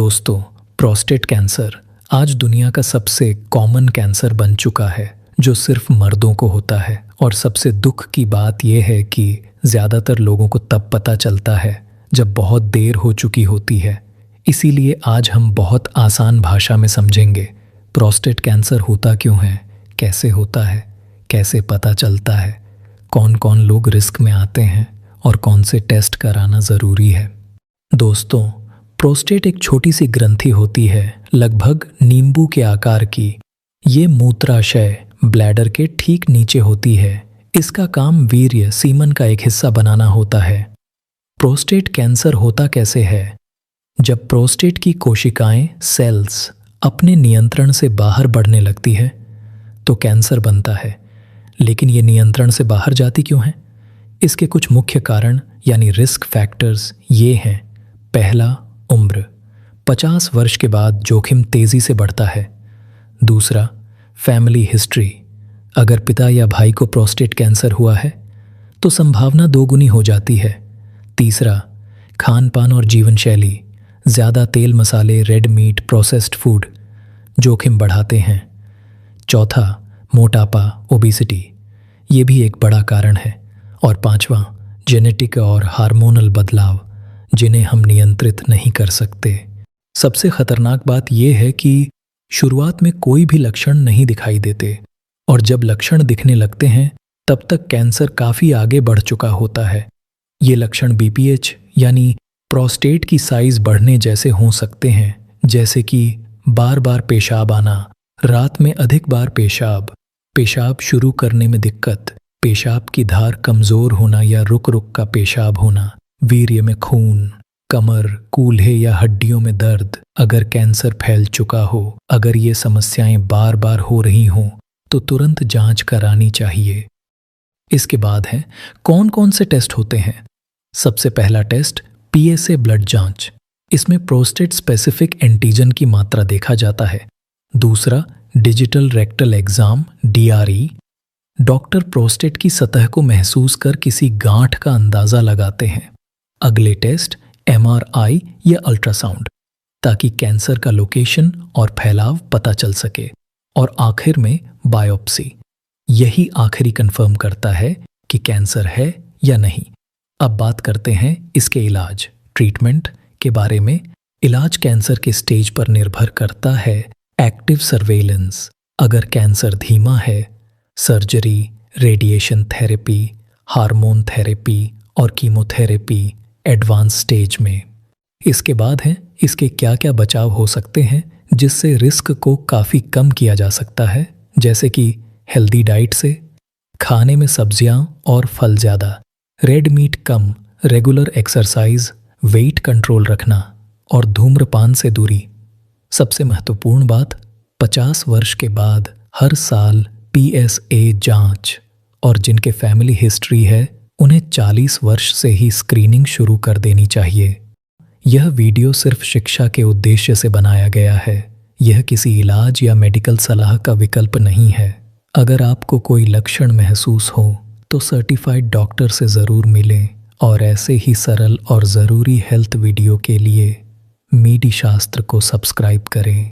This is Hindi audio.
दोस्तों, प्रोस्टेट कैंसर आज दुनिया का सबसे कॉमन कैंसर बन चुका है जो सिर्फ मर्दों को होता है। और सबसे दुख की बात यह है कि ज़्यादातर लोगों को तब पता चलता है जब बहुत देर हो चुकी होती है। इसीलिए आज हम बहुत आसान भाषा में समझेंगे प्रोस्टेट कैंसर होता क्यों है, कैसे होता है, कैसे पता चलता है, कौन कौन लोग रिस्क में आते हैं और कौन से टेस्ट कराना ज़रूरी है। दोस्तों, प्रोस्टेट एक छोटी सी ग्रंथि होती है, लगभग नींबू के आकार की। ये मूत्राशय ब्लैडर के ठीक नीचे होती है। इसका काम वीर्य सीमन का एक हिस्सा बनाना होता है। प्रोस्टेट कैंसर होता कैसे है? जब प्रोस्टेट की कोशिकाएं सेल्स अपने नियंत्रण से बाहर बढ़ने लगती है तो कैंसर बनता है। लेकिन ये नियंत्रण से बाहर जाती क्यों है? इसके कुछ मुख्य कारण यानी रिस्क फैक्टर्स ये हैं। पहला, उम्र। 50 वर्ष के बाद जोखिम तेजी से बढ़ता है। दूसरा, फैमिली हिस्ट्री। अगर पिता या भाई को प्रोस्टेट कैंसर हुआ है तो संभावना दोगुनी हो जाती है। तीसरा, खान पान और जीवन शैली। ज़्यादा तेल मसाले, रेड मीट, प्रोसेस्ड फूड जोखिम बढ़ाते हैं। चौथा, मोटापा, ओबेसिटी। ये भी एक बड़ा कारण है। और पांचवा, जेनेटिक और हार्मोनल बदलाव जिन्हें हम नियंत्रित नहीं कर सकते। सबसे खतरनाक बात यह है कि शुरुआत में कोई भी लक्षण नहीं दिखाई देते और जब लक्षण दिखने लगते हैं तब तक कैंसर काफ़ी आगे बढ़ चुका होता है। ये लक्षण बीपीएच यानी प्रोस्टेट की साइज बढ़ने जैसे हो सकते हैं, जैसे कि बार बार पेशाब आना, रात में अधिक बार पेशाब शुरू करने में दिक्कत, पेशाब की धार कमज़ोर होना या रुक रुक का पेशाब होना, वीर्य में खून, कमर, कूल्हे या हड्डियों में दर्द। अगर कैंसर फैल चुका हो, अगर ये समस्याएं बार बार हो रही हों तो तुरंत जांच करानी चाहिए। इसके बाद है कौन कौन से टेस्ट होते हैं। सबसे पहला टेस्ट पीएसए ब्लड जांच। इसमें प्रोस्टेट स्पेसिफिक एंटीजन की मात्रा देखा जाता है। दूसरा, digital rectal exam DRE. Doctor prostate की सतह को महसूस कर किसी गांठ का अंदाजा लगाते हैं। अगले टेस्ट एमआरआई या अल्ट्रासाउंड, ताकि कैंसर का लोकेशन और फैलाव पता चल सके। और आखिर में बायोप्सी। यही आखिरी कंफर्म करता है कि कैंसर है या नहीं। अब बात करते हैं इसके इलाज, ट्रीटमेंट के बारे में। इलाज कैंसर के स्टेज पर निर्भर करता है। Active surveillance. अगर कैंसर धीमा है, surgery, radiation therapy, hormone therapy और कीमोथेरेपी एडवांस स्टेज में। इसके बाद है इसके क्या क्या बचाव हो सकते हैं जिससे रिस्क को काफ़ी कम किया जा सकता है, जैसे कि हेल्दी डाइट से, खाने में सब्जियां और फल ज़्यादा, रेड मीट कम, रेगुलर एक्सरसाइज, वेट कंट्रोल रखना और धूम्रपान से दूरी। सबसे महत्वपूर्ण बात, 50 वर्ष के बाद हर साल पीएसए जांच। और जिनके फैमिली हिस्ट्री है उन्हें 40 वर्ष से ही स्क्रीनिंग शुरू कर देनी चाहिए। यह वीडियो सिर्फ शिक्षा के उद्देश्य से बनाया गया है। यह किसी इलाज या मेडिकल सलाह का विकल्प नहीं है। अगर आपको कोई लक्षण महसूस हो तो सर्टिफाइड डॉक्टर से ज़रूर मिलें। और ऐसे ही सरल और ज़रूरी हेल्थ वीडियो के लिए मीडी शास्त्र को सब्सक्राइब करें।